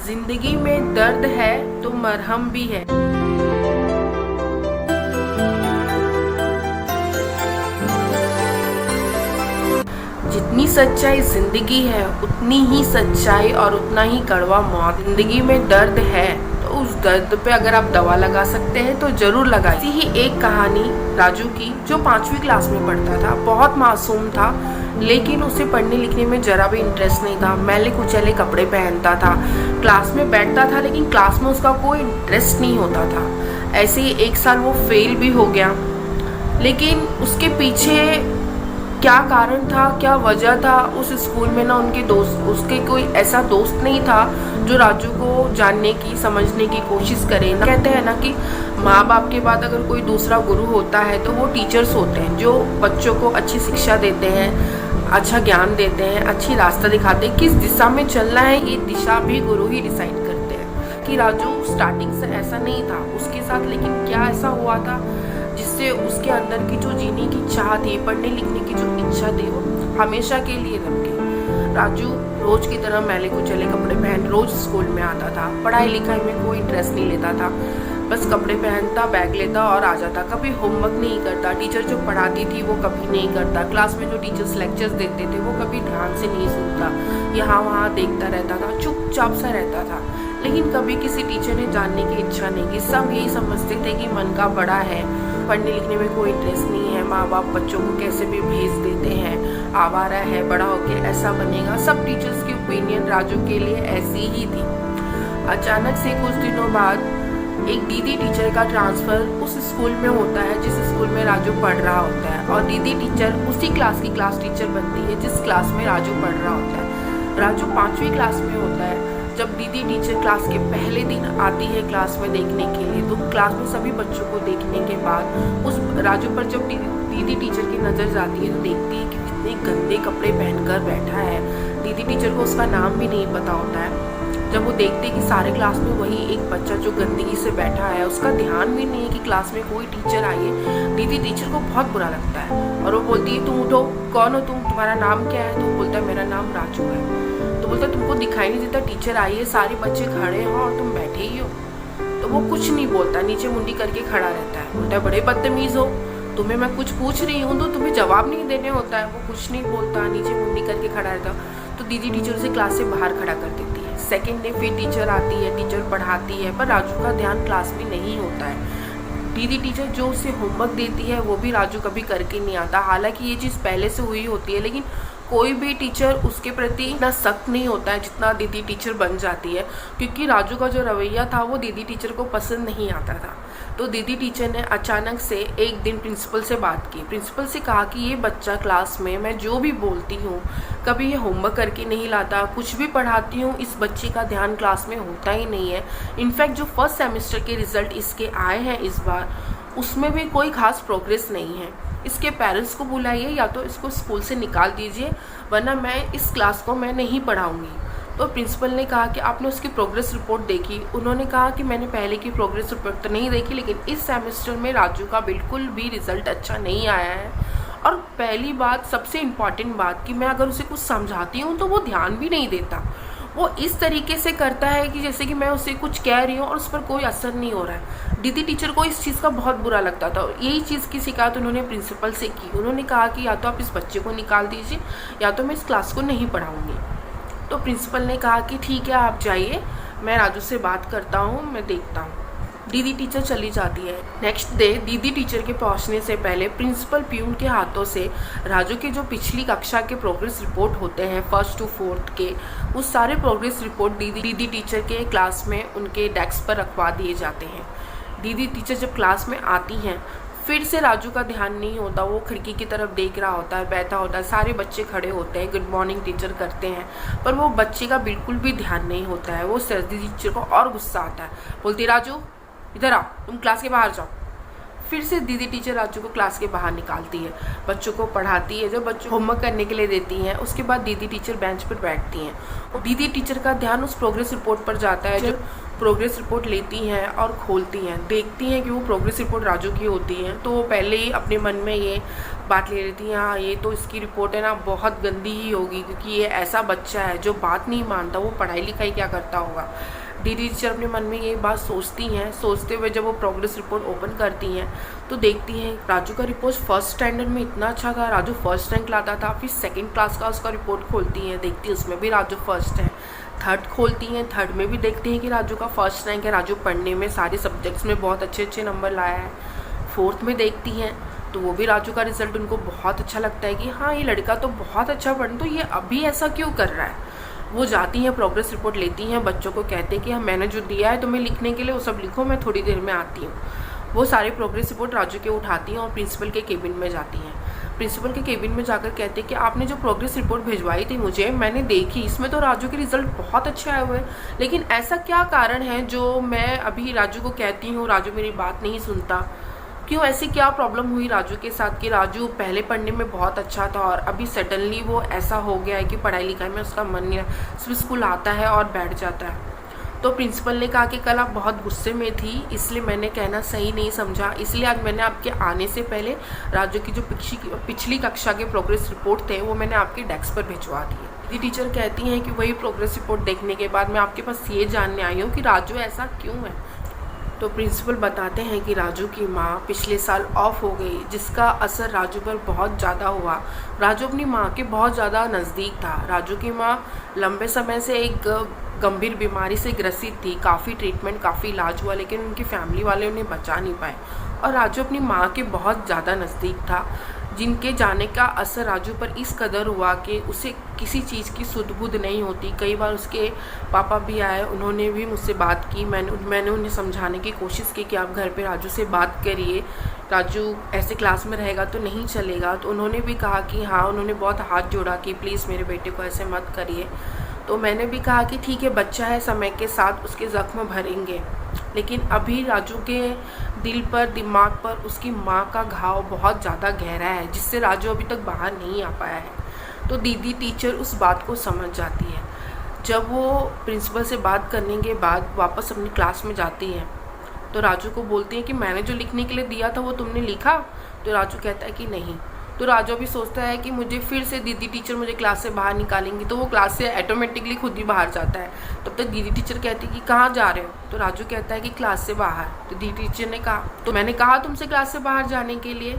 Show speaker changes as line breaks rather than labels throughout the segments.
जिंदगी में दर्द है तो मरहम भी है। जितनी सच्चाई जिंदगी है उतनी ही सच्चाई और उतना ही कड़वा मौत। जिंदगी में दर्द है तो उस दर्द पे अगर आप दवा लगा सकते हैं तो जरूर लगाइए। ऐसी ही एक कहानी राजू की, जो 5वीं क्लास में पढ़ता था। बहुत मासूम था, लेकिन उसे पढ़ने लिखने में जरा भी इंटरेस्ट नहीं था। मैले कुचैले कपड़े पहनता था, क्लास में बैठता था, लेकिन क्लास में उसका कोई इंटरेस्ट नहीं होता था। ऐसे ही एक साल वो फेल भी हो गया, लेकिन उसके पीछे क्या कारण था, क्या वजह था, उस स्कूल में ना उसके कोई ऐसा दोस्त नहीं था जो राजू को जानने की, समझने की कोशिश करे। ना कहते हैं ना कि माँ बाप के बाद अगर कोई दूसरा गुरु होता है तो वो टीचर्स होते हैं, जो बच्चों को अच्छी शिक्षा देते हैं, अच्छा ज्ञान देते हैं, अच्छी रास्ता दिखाते हैं। किस दिशा में चलना है ये दिशा भी गुरु ही डिसाइड करते हैं। कि राजू स्टार्टिंग से ऐसा नहीं था उसके साथ, लेकिन क्या ऐसा हुआ था जिससे उसके अंदर की जो जीने की चाह थी, पढ़ने लिखने की जो इच्छा थी, वो हमेशा के लिए रह गई। राजू रोज की तरह मैले कुचैले कपड़े पहन रोज स्कूल में आता था। पढ़ाई लिखाई में कोई इंटरेस्ट नहीं लेता था, बस कपड़े पहनता, बैग लेता और आ जाता। कभी होमवर्क नहीं करता, टीचर जो पढ़ाती थी वो कभी नहीं करता, क्लास में जो टीचर्स लेक्चर्स देते थे वो कभी ध्यान से नहीं सुनता, यहाँ वहाँ देखता रहता था, चुपचाप सा रहता था। लेकिन कभी किसी टीचर ने जानने की इच्छा नहीं की। सब यही समझते थे कि मन का बड़ा है, पढ़ने लिखने में कोई इंटरेस्ट नहीं है, माँ बाप बच्चों को कैसे भी भेज देते हैं, आवारा है, बड़ा होके ऐसा बनेगा। सब टीचर्स की ओपिनियन राजू के लिए ऐसी ही थी। अचानक से कुछ दिनों बाद एक दीदी टीचर का ट्रांसफर उस स्कूल में होता है जिस स्कूल में राजू पढ़ रहा होता है, और दीदी टीचर उसी क्लास की क्लास टीचर बनती है जिस क्लास में राजू पढ़ रहा होता है। राजू 5वीं क्लास में होता है जब दीदी टीचर क्लास के पहले दिन आती है क्लास में देखने के लिए। तो क्लास में सभी बच्चों को देखने के बाद उस राजू पर जब दीदी टीचर की नज़र जाती है तो देखती है कि कितने गंदे कपड़े पहनकर बैठा है। दीदी टीचर को उसका नाम भी नहीं पता होता है। जब वो देखते कि सारे क्लास में वही एक बच्चा जो गंदगी से बैठा है, उसका ध्यान भी नहीं है कि क्लास में कोई टीचर आई है, दीदी टीचर को बहुत बुरा लगता है और वो बोलती है, तुम उठो, कौन हो तुम, तुम्हारा नाम क्या है? तो वो बोलता है, मेरा नाम राजू है। तो बोलता है, तुमको दिखाई नहीं देता टीचर आई है, सारे बच्चे खड़े हैं और तुम बैठे ही हो? तो वो कुछ नहीं बोलता, नीचे मुंडी करके खड़ा रहता है। बोलता है, बड़े बदतमीज हो, तुम्हें मैं कुछ पूछ रही हूँ तो तुम्हें जवाब नहीं देने होता है। वो कुछ नहीं बोलता, नीचे मुंडी करके खड़ा रहता। तो दीदी टीचर उसे क्लास से बाहर खड़ा कर देती है। सेकेंड डे फिर टीचर आती है, टीचर पढ़ाती है, पर राजू का ध्यान क्लास में नहीं होता है। दीदी टीचर जो उसे होमवर्क देती है वो भी राजू कभी करके नहीं आता। हालांकि ये चीज़ पहले से हुई होती है, लेकिन कोई भी टीचर उसके प्रति इतना सख्त नहीं होता है जितना दीदी टीचर बन जाती है, क्योंकि राजू का जो रवैया था वो दीदी टीचर को पसंद नहीं आता था। तो दीदी टीचर ने अचानक से एक दिन प्रिंसिपल से बात की। प्रिंसिपल से कहा कि ये बच्चा क्लास में मैं जो भी बोलती हूँ, कभी ये होमवर्क करके नहीं लाता, कुछ भी पढ़ाती हूँ, इस बच्चे का ध्यान क्लास में होता ही नहीं है। इनफैक्ट जो फर्स्ट सेमेस्टर के रिजल्ट इसके आए हैं इस बार, उसमें भी कोई खास प्रोग्रेस नहीं है। इसके पेरेंट्स को बुलाइए या तो इसको स्कूल से निकाल दीजिए, वरना मैं इस क्लास को मैं नहीं पढ़ाऊँगी। तो प्रिंसिपल ने कहा कि आपने उसकी प्रोग्रेस रिपोर्ट देखी? उन्होंने कहा कि मैंने पहले की प्रोग्रेस रिपोर्ट तो नहीं देखी, लेकिन इस सेमेस्टर में राजू का बिल्कुल भी रिजल्ट अच्छा नहीं आया है। और पहली बात, सबसे इम्पॉर्टेंट बात, कि मैं अगर उसे कुछ समझाती हूँ तो वो ध्यान भी नहीं देता। वो इस तरीके से करता है कि जैसे कि मैं उसे कुछ कह रही हूँ और उस पर कोई असर नहीं हो रहा है। दीदी टीचर को इस चीज़ का बहुत बुरा लगता था और यही चीज़ की शिकायत उन्होंने प्रिंसिपल से की। उन्होंने कहा कि या तो आप इस बच्चे को निकाल दीजिए या तो मैं इस क्लास को नहीं पढ़ाऊँगी। तो प्रिंसिपल ने कहा कि ठीक है, आप जाइए, मैं राजू से बात करता हूँ, मैं देखता हूँ। दीदी टीचर चली जाती है। नेक्स्ट डे दीदी टीचर के पहुंचने से पहले प्रिंसिपल प्यून के हाथों से राजू के जो पिछली कक्षा के प्रोग्रेस रिपोर्ट होते हैं 1st to 4th के, उस सारे प्रोग्रेस रिपोर्ट दीदी टीचर के क्लास में उनके डेस्क पर रखवा दिए जाते हैं। दीदी टीचर जब क्लास में आती हैं, फिर से राजू का ध्यान नहीं होता। वो खिड़की की तरफ देख रहा होता है, बैठा होता है, सारे बच्चे खड़े होते हैं, गुड मॉर्निंग टीचर करते हैं, पर वो बच्चे का बिल्कुल भी ध्यान नहीं होता है। वो दीदी टीचर को और गुस्सा आता है, बोलती, राजू इधर आओ, तुम क्लास के बाहर जाओ। फिर से दीदी टीचर राजू को क्लास के बाहर निकालती है, बच्चों को पढ़ाती है, जब बच्चों होमवर्क करने के लिए देती हैं उसके बाद दीदी टीचर बेंच पर बैठती हैं और दीदी टीचर का ध्यान उस प्रोग्रेस रिपोर्ट पर जाता है। जब प्रोग्रेस रिपोर्ट लेती हैं और खोलती हैं, देखती हैं कि वो प्रोग्रेस रिपोर्ट राजू की होती है, तो वो पहले ही अपने मन में ये बात ले लेती हैं, हाँ ये तो इसकी रिपोर्ट है ना बहुत गंदी ही होगी, क्योंकि ये ऐसा बच्चा है जो बात नहीं मानता, वो पढ़ाई लिखाई क्या करता होगा। दीदी टीचर अपने मन में ये बात सोचती हैं। सोचते हुए जब वो प्रोग्रेस रिपोर्ट ओपन करती हैं तो देखती हैं राजू का रिपोर्ट फर्स्ट स्टैंडर्ड में इतना अच्छा था, राजू फर्स्ट रैंक लाता था। फिर सेकंड क्लास का उसका रिपोर्ट खोलती हैं, देखती हैं उसमें भी राजू फर्स्ट है। थर्ड खोलती हैं, थर्ड में भी देखती हैं कि राजू का फर्स्ट रैंक है, राजू पढ़ने में सारे सब्जेक्ट्स में बहुत अच्छे अच्छे नंबर लाया है। फोर्थ में देखती हैं तो वो भी राजू का रिजल्ट उनको बहुत अच्छा लगता है कि हाँ ये लड़का तो बहुत अच्छा पढ़, तो ये अभी ऐसा क्यों कर रहा है। वो जाती हैं, प्रोग्रेस रिपोर्ट लेती हैं, बच्चों को कहते हैं कि हाँ मैंने जो दिया है तुम्हें लिखने के लिए वो सब लिखो, मैं थोड़ी देर में आती हूँ। वो सारे प्रोग्रेस रिपोर्ट राजू के उठाती हैं और प्रिंसिपल के केबिन में जाती हैं। प्रिंसिपल के केबिन में जाकर कहते हैं कि आपने जो प्रोग्रेस रिपोर्ट भिजवाई थी मुझे, मैंने देखी, इसमें तो राजू के रिजल्ट बहुत अच्छे आए हुए हैं, लेकिन ऐसा क्या कारण है जो मैं अभी राजू को कहती हूँ राजू मेरी बात नहीं सुनता। क्यों, ऐसी क्या प्रॉब्लम हुई राजू के साथ कि राजू पहले पढ़ने में बहुत अच्छा था और अभी सडनली वो ऐसा हो गया है कि पढ़ाई लिखाई में उसका मन नहीं है, सिर्फ स्कूल आता है और बैठ जाता है। तो प्रिंसिपल ने कहा कि कल आप बहुत गुस्से में थी, इसलिए मैंने कहना सही नहीं समझा, इसलिए आज मैंने आपके आने से पहले राजू की जो पिछली कक्षा के प्रोग्रेस रिपोर्ट थे वो मैंने आपके डेस्क पर भिजवा दिए। दीदी टीचर कहती हैं कि वही प्रोग्रेस रिपोर्ट देखने के बाद मैं आपके पास ये जानने आई हूँ कि राजू ऐसा क्यों है। तो प्रिंसिपल बताते हैं कि राजू की माँ पिछले साल ऑफ हो गई, जिसका असर राजू पर बहुत ज़्यादा हुआ। राजू अपनी माँ के बहुत ज़्यादा नज़दीक था। राजू की माँ लंबे समय से एक गंभीर बीमारी से ग्रसित थी, काफ़ी ट्रीटमेंट काफ़ी इलाज हुआ, लेकिन उनकी फैमिली वाले उन्हें बचा नहीं पाए और राजू अपनी माँ के बहुत ज़्यादा नज़दीक था, जिनके जाने का असर राजू पर इस कदर हुआ कि उसे किसी चीज़ की सुध बुध नहीं होती। कई बार उसके पापा भी आए, उन्होंने भी मुझसे बात की, मैंने उन्हें समझाने की कोशिश की कि आप घर पे राजू से बात करिए, राजू ऐसे क्लास में रहेगा तो नहीं चलेगा। तो उन्होंने भी कहा कि हाँ, उन्होंने बहुत हाथ जोड़ा कि प्लीज़ मेरे बेटे को ऐसे मत करिए। तो मैंने भी कहा कि ठीक है, बच्चा है, समय के साथ उसके ज़ख्म भरेंगे, लेकिन अभी राजू के दिल पर, दिमाग पर उसकी माँ का घाव बहुत ज़्यादा गहरा है, जिससे राजू अभी तक बाहर नहीं आ पाया है। तो दीदी टीचर उस बात को समझ जाती है। जब वो प्रिंसिपल से बात करने के बाद वापस अपनी क्लास में जाती है तो राजू को बोलती है कि मैंने जो लिखने के लिए दिया था वो तुमने लिखा। तो राजू कहता है कि नहीं। तो राजू भी सोचता है कि मुझे फिर से दीदी टीचर मुझे क्लास से बाहर निकालेंगी, तो वो क्लास से ऑटोमेटिकली खुद ही बाहर जाता है। तब तक दीदी टीचर कहती है कि कहाँ जा रहे हो। तो राजू कहता है कि क्लास से बाहर। तो दीदी टीचर ने कहा, तो मैंने कहा तुमसे क्लास से बाहर जाने के लिए।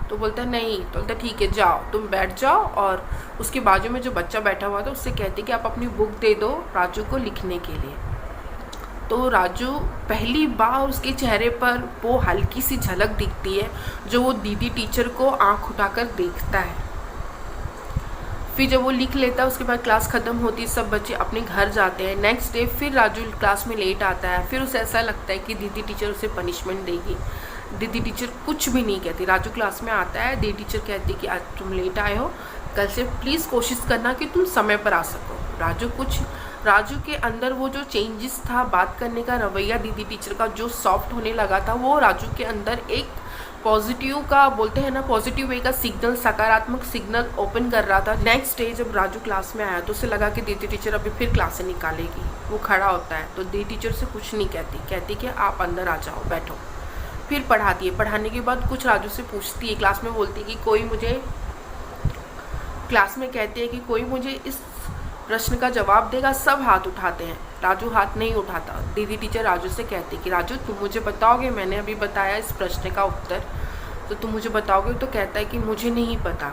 तो बोलता है नहीं। तो बोलता है ठीक है जाओ, तुम बैठ जाओ। और उसके बाजू में जो बच्चा बैठा हुआ था उससे कहती कि आप अपनी बुक दे दो राजू को लिखने के लिए। तो राजू पहली बार उसके चेहरे पर वो हल्की सी झलक दिखती है जो वो दीदी टीचर को आंख उठाकर देखता है। फिर जब वो लिख लेता है उसके बाद क्लास ख़त्म होती है, सब बच्चे अपने घर जाते हैं। नेक्स्ट डे फिर राजू क्लास में लेट आता है। फिर उसे ऐसा लगता है कि दीदी टीचर उसे पनिशमेंट देगी। दीदी टीचर कुछ भी नहीं कहती। राजू क्लास में आता है, दीदी टीचर कहती कि आज तुम लेट आए हो, कल से प्लीज़ कोशिश करना कि तुम समय पर आ सको। राजू के अंदर वो जो चेंजेस था, बात करने का रवैया दीदी टीचर का जो सॉफ्ट होने लगा था, वो राजू के अंदर एक पॉजिटिव का, बोलते हैं ना, पॉजिटिव वे का सिग्नल, सकारात्मक सिग्नल ओपन कर रहा था। नेक्स्ट डे जब राजू क्लास में आया तो उसे लगा कि दीदी टीचर अभी फिर क्लास से निकालेगी। वो खड़ा होता है तो दीदी टीचर से कुछ नहीं कहती कि आप अंदर आ जाओ, बैठो। फिर पढ़ाती है। पढ़ाने के बाद कुछ राजू से पूछती है, क्लास में बोलती है कि क्लास में कहती है कि कोई मुझे इस प्रश्न का जवाब देगा। सब हाथ उठाते हैं, राजू हाथ नहीं उठाता। दीदी टीचर राजू से कहती कि राजू तुम मुझे बताओगे, मैंने अभी बताया इस प्रश्न का उत्तर, तो तुम मुझे बताओगे। तो कहता है कि मुझे नहीं पता।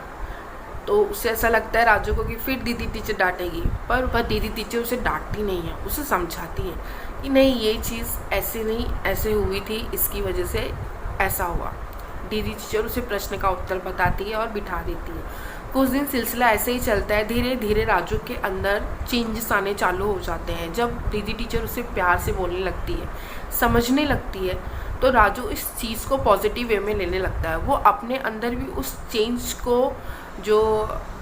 तो उसे ऐसा लगता है राजू को कि फिर दीदी टीचर डांटेगी, पर दीदी टीचर उसे डांटती नहीं है, उसे समझाती है कि नहीं ये चीज़ ऐसे नहीं, ऐसे हुई थी, इसकी वजह से ऐसा हुआ। दीदी टीचर उसे प्रश्न का उत्तर बताती है और बिठा देती है। कुछ दिन सिलसिला ऐसे ही चलता है। धीरे धीरे राजू के अंदर चेंजेस आने चालू हो जाते हैं। जब दीदी टीचर उसे प्यार से बोलने लगती है, समझने लगती है, तो राजू इस चीज़ को पॉजिटिव वे में लेने लगता है। वो अपने अंदर भी उस चेंज को, जो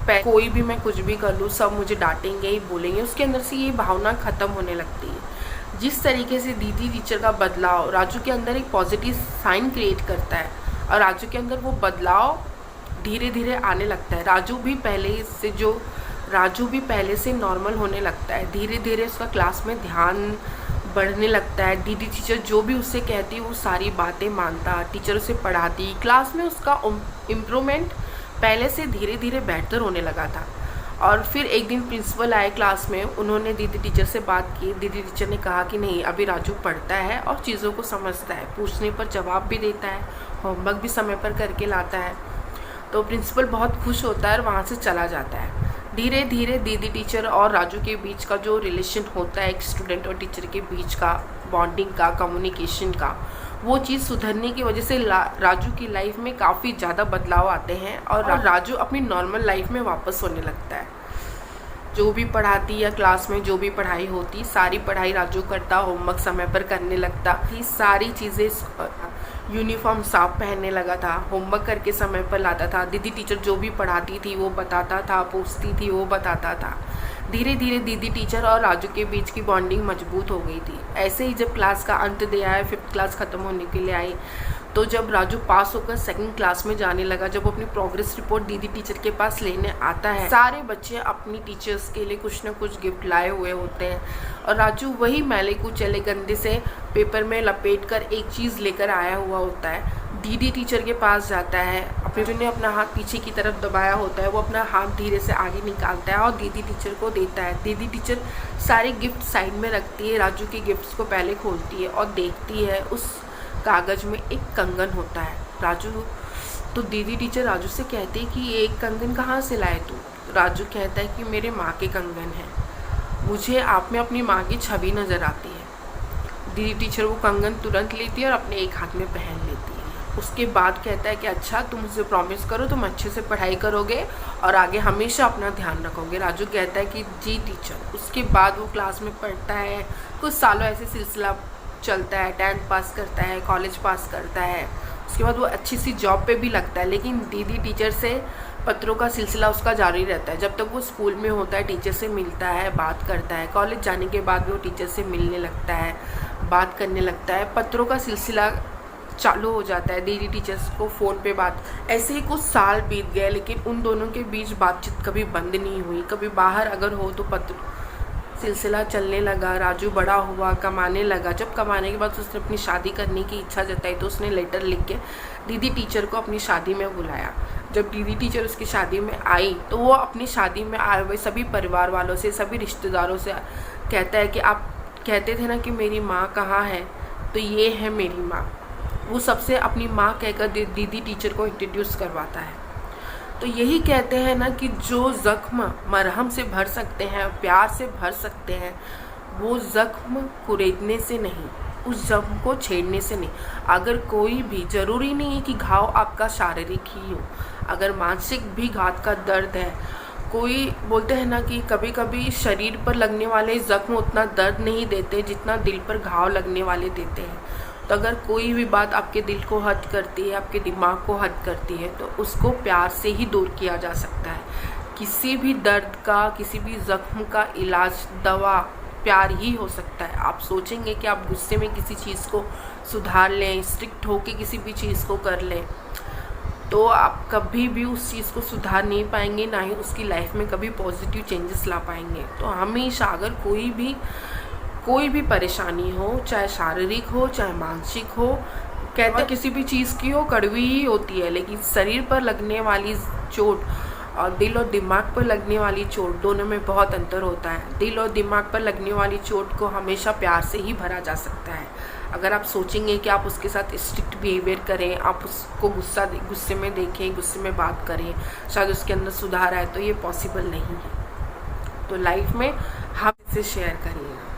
कोई भी मैं कुछ भी कर लूँ सब मुझे डांटेंगे ही बोलेंगे, उसके अंदर से ये भावना ख़त्म होने लगती है। जिस तरीके से दीदी टीचर का बदलाव राजू के अंदर एक पॉजिटिव साइन क्रिएट करता है और राजू के अंदर वो बदलाव धीरे धीरे आने लगता है। राजू भी पहले से नॉर्मल होने लगता है। धीरे धीरे उसका क्लास में ध्यान बढ़ने लगता है। दीदी टीचर जो भी उससे कहती वो सारी बातें मानता, टीचर उसे पढ़ाती। क्लास में उसका इम्प्रूवमेंट पहले से धीरे धीरे बेहतर होने लगा था। और फिर एक दिन प्रिंसिपल आए क्लास में, उन्होंने दीदी टीचर से बात की। दीदी टीचर ने कहा कि नहीं, अभी राजू पढ़ता है और चीज़ों को समझता है, पूछने पर जवाब भी देता है, होमवर्क भी समय पर करके लाता है। तो प्रिंसिपल बहुत खुश होता है और वहाँ से चला जाता है। धीरे धीरे दीदी टीचर और राजू के बीच का जो रिलेशन होता है, एक स्टूडेंट और टीचर के बीच का बॉन्डिंग का, कम्युनिकेशन का, वो चीज़ सुधरने की वजह से राजू की लाइफ में काफ़ी ज़्यादा बदलाव आते हैं और राजू अपनी नॉर्मल लाइफ में वापस होने लगता है। जो भी पढ़ाती या क्लास में जो भी पढ़ाई होती, सारी पढ़ाई राजू करता, होमवर्क समय पर करने लगता थी, सारी चीज़ें, यूनिफॉर्म साफ पहनने लगा था, होमवर्क करके समय पर लाता था। दीदी टीचर जो भी पढ़ाती थी वो बताता था, पूछती थी वो बताता था। धीरे धीरे दीदी टीचर और राजू के बीच की बॉन्डिंग मजबूत हो गई थी। ऐसे ही जब क्लास का अंत दे आया, 5th क्लास ख़त्म होने के लिए आई, तो जब राजू पास होकर 2nd क्लास में जाने लगा, जब अपनी प्रोग्रेस रिपोर्ट दीदी टीचर के पास लेने आता है, सारे बच्चे अपनी टीचर्स के लिए कुछ ना कुछ गिफ्ट लाए हुए होते हैं और राजू वही मैले कुचले गंदे से पेपर में लपेट कर एक चीज़ लेकर आया हुआ होता है। दीदी टीचर के पास जाता है, ने अपना हाथ पीछे की तरफ दबाया होता है, वो अपना हाथ धीरे से आगे निकालता है और दीदी टीचर को देता है। दीदी टीचर सारे गिफ्ट साइड में रखती है, राजू के गिफ्ट्स को पहले खोलती है और देखती है उस कागज़ में एक कंगन होता है। तो दीदी टीचर राजू से कहती है कि ये एक कंगन कहाँ से लाए तू? राजू कहता है कि मेरे माँ के कंगन है, मुझे आप में अपनी माँ की छवि नज़र आती है। दीदी टीचर वो कंगन तुरंत लेती है और अपने एक हाथ में पहन लेती है। उसके बाद कहता है कि अच्छा, तुम मुझे प्रॉमिस करो तुम अच्छे से पढ़ाई करोगे और आगे हमेशा अपना ध्यान रखोगे। राजू कहता है कि जी टीचर। उसके बाद वो क्लास में पढ़ता है, कुछ सालों ऐसे सिलसिला चलता है, 10th पास करता है, कॉलेज पास करता है, उसके बाद वो अच्छी सी जॉब पे भी लगता है। लेकिन दीदी टीचर से पत्रों का सिलसिला उसका जारी रहता है। जब तक वो स्कूल में होता है टीचर से मिलता है, बात करता है। कॉलेज जाने के बाद वो टीचर से मिलने लगता है, बात करने लगता है, पत्रों का सिलसिला चालू हो जाता है। दीदी टीचर्स को फ़ोन पे बात, ऐसे ही कुछ साल बीत गए लेकिन उन दोनों के बीच बातचीत कभी बंद नहीं हुई। कभी बाहर अगर हो तो पत्र सिलसिला चलने लगा। राजू बड़ा हुआ, कमाने लगा। जब कमाने के बाद उसने अपनी शादी करने की इच्छा जताई तो उसने लेटर लिख के दीदी टीचर को अपनी शादी में बुलाया। जब दीदी टीचर उसकी शादी में आई तो वो अपनी शादी में आए हुए सभी परिवार वालों से, सभी रिश्तेदारों से कहता है कि आप कहते थे ना कि मेरी माँ कहाँ है, तो ये है मेरी माँ। वो सबसे अपनी माँ कहकर दीदी टीचर को इंट्रोड्यूस करवाता है। तो यही कहते हैं ना कि जो ज़ख्म मरहम से भर सकते हैं, प्यार से भर सकते हैं, वो ज़ख्म कुरेदने से नहीं, उस ज़ख्म को छेड़ने से नहीं। अगर कोई भी, ज़रूरी नहीं है कि घाव आपका शारीरिक ही हो, अगर मानसिक भी घात का दर्द है, कोई बोलते हैं ना कि कभी कभी शरीर पर लगने वाले ज़ख्म उतना दर्द नहीं देते जितना दिल पर घाव लगने वाले देते हैं। तो अगर कोई भी बात आपके दिल को हर्ट करती है, आपके दिमाग को हर्ट करती है, तो उसको प्यार से ही दूर किया जा सकता है। किसी भी दर्द का, किसी भी ज़ख्म का इलाज, दवा प्यार ही हो सकता है। आप सोचेंगे कि आप गुस्से में किसी चीज़ को सुधार लें, स्ट्रिक्ट होके किसी भी चीज़ को कर लें, तो आप कभी भी उस चीज़ को सुधार नहीं पाएंगे, ना ही उसकी लाइफ में कभी पॉजिटिव चेंजेस ला पाएंगे। तो हमेशा अगर कोई भी परेशानी हो, चाहे शारीरिक हो चाहे मानसिक हो, कहते किसी भी चीज़ की हो कड़वी ही होती है, लेकिन शरीर पर लगने वाली चोट और दिल और दिमाग पर लगने वाली चोट, दोनों में बहुत अंतर होता है। दिल और दिमाग पर लगने वाली चोट को हमेशा प्यार से ही भरा जा सकता है। अगर आप सोचेंगे कि आप उसके साथ स्ट्रिक्ट बिहेवियर करें, आप उसको गुस्से में देखें, गुस्से में बात करें, शायद उसके अंदर सुधार आए, तो ये पॉसिबल नहीं है। तो लाइफ में हम इसे शेयर करिएगा।